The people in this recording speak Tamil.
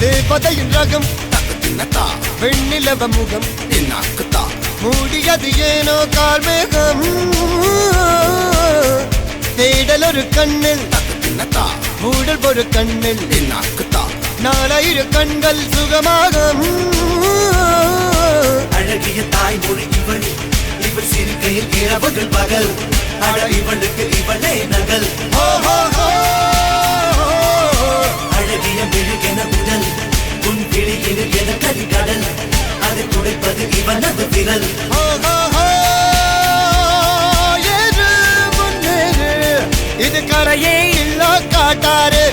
தேவதையின் ரகம் வெண்ணிலவ முகம் மூடியது ஏனோ கார்மேகம் தேடல் ஒரு கண்ணில் மூடல் ஒரு கண்ணில் நாளையிரு கண்கள் சுகமாக அழகிய தாய்மொழி இவள் இவள் சிரிக்கையில் இரவுகள் பகல் அழ இவளுக்கு இவளே நகல் அழகிய மெழுகென உடல் உன் கிளியில் என கரிகடல் அதை துடைப்பது இவனது விரல் இது கரையே இல்ல காட்டாரு